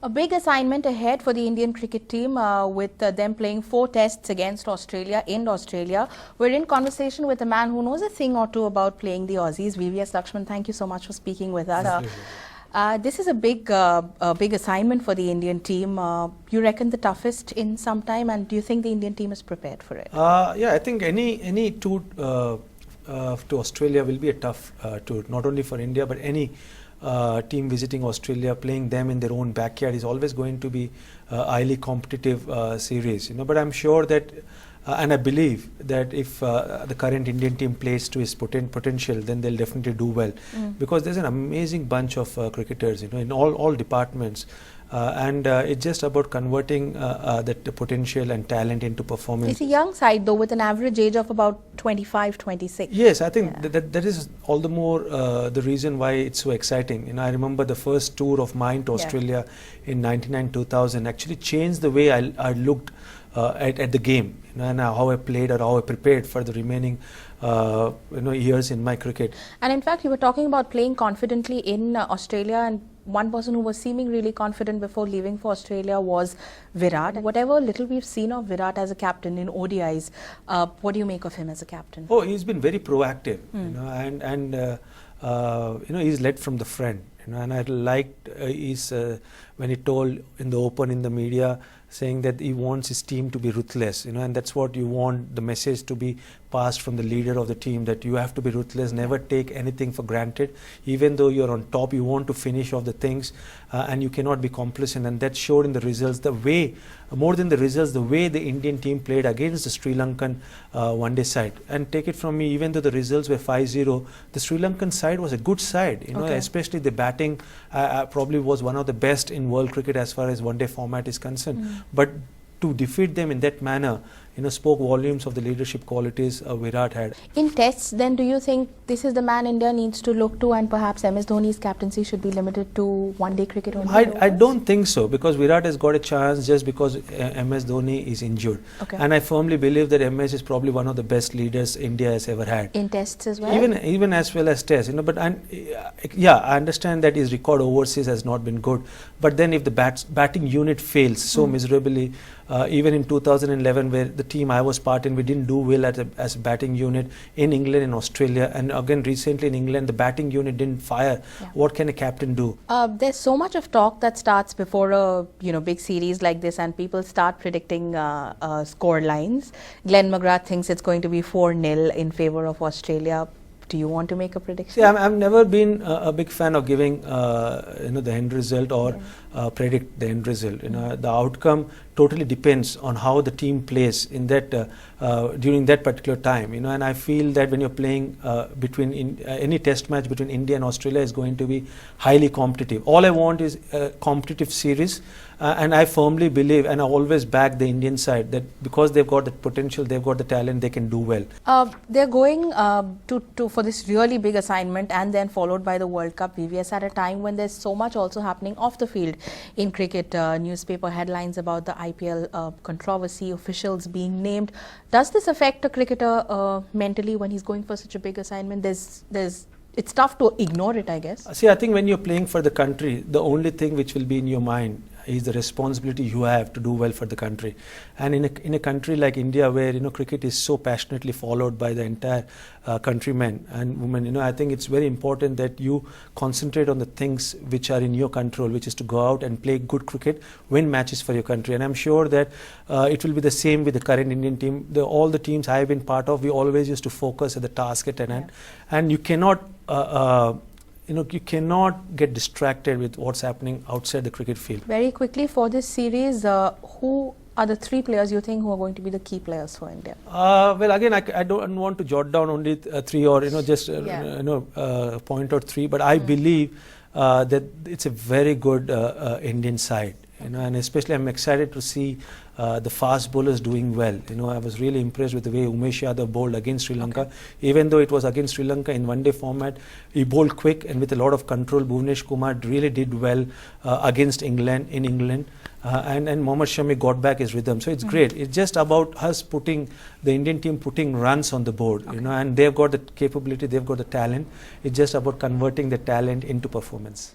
A big assignment ahead for the Indian cricket team with them playing 4 tests against Australia in Australia. We're in conversation with a man who knows a thing or two about playing the Aussies. VVS Laxman, thank you so much for speaking with us. This is a big assignment for the Indian team. You reckon the toughest in some time, and do you think the Indian team is prepared for it? Yeah, I think any tour to Australia will be a tough tour, not only for India but any team visiting Australia, playing them in their own backyard is always going to be a highly competitive series. But I'm sure that and I believe that if the current Indian team plays to its potential, then they'll definitely do well, because there's an amazing bunch of cricketers, in all departments, and it's just about converting that potential and talent into performance. It's a young side though, with an average age of about 25, 26. Yes, I think that is all the more the reason why it's so exciting. I remember the first tour of mine to Australia in 99-2000 actually changed the way I looked at the game, and how I played or how I prepared for the remaining years in my cricket. And in fact, you were talking about playing confidently in Australia, and one person who was seeming really confident before leaving for Australia was Virat. Whatever little we've seen of Virat as a captain in ODIs, what do you make of him as a captain? Oh, he's been very proactive, and he's led from the front, and I liked when he told in the open in the media, saying that he wants his team to be ruthless, and that's what you want the message to be passed from the leader of the team, that you have to be ruthless, never take anything for granted. Even though you're on top, you want to finish off the things, and you cannot be complacent, and that showed in the results. The way, more than the results, the way the Indian team played against the Sri Lankan one-day side. And take it from me, even though the results were 5-0, the Sri Lankan side was a good side, especially the batting probably was one of the best in world cricket as far as one-day format is concerned. But to defeat them in that manner, spoke volumes of the leadership qualities Virat had. In tests, then, do you think this is the man India needs to look to, and perhaps MS Dhoni's captaincy should be limited to one-day cricket only? I don't think so, because Virat has got a chance just because MS Dhoni is injured. And I firmly believe that MS is probably one of the best leaders India has ever had. In tests as well? Even as well as tests, but I understand that his record overseas has not been good. But then if the batting unit fails so miserably, even in 2011, where the team I was part in, we didn't do well as a batting unit in England and Australia, and again recently in England the batting unit didn't fire. What can a captain do? There's so much of talk that starts before a big series like this, and people start predicting score lines. Glenn McGrath thinks it's going to be 4-0 in favor of Australia. Do you want to make a prediction? See, I've never been a big fan of giving the end result or predict the end result. The outcome totally depends on how the team plays in that during that particular time. And I feel that when you're playing any test match between India and Australia is going to be highly competitive. All I want is a competitive series, and I firmly believe, and I always back the Indian side, that because they've got the potential, they've got the talent, they can do well. They're going for this really big assignment, and then followed by the World Cup, VVS, at a time when there's so much also happening off the field in cricket. Newspaper headlines about the IPL controversy, officials being named. Does this affect a cricketer mentally when he's going for such a big assignment? It's tough to ignore it, I guess. See, I think when you're playing for the country, the only thing which will be in your mind is the responsibility you have to do well for the country. And in a country like India, where cricket is so passionately followed by the entire countrymen and women, I think it's very important that you concentrate on the things which are in your control, which is to go out and play good cricket, win matches for your country. And I'm sure that it will be the same with the current Indian team. All the teams I have been part of, we always used to focus at the task at hand, and you cannot you cannot get distracted with what's happening outside the cricket field. Very quickly, for this series, who are the 3 players you think who are going to be the key players for India? Well, again, I don't want to jot down only 3 or just point out 3, but I believe that it's a very good Indian side. And especially I'm excited to see the fast bowlers doing well. I was really impressed with the way Umesh Yadav bowled against Sri Lanka. Even though it was against Sri Lanka in one-day format, he bowled quick and with a lot of control. Bhuvnesh Kumar really did well against England, and Mohammad Shami got back his rhythm. So it's great. It's just about us the Indian team putting runs on the board, and they've got the capability, they've got the talent. It's just about converting the talent into performance.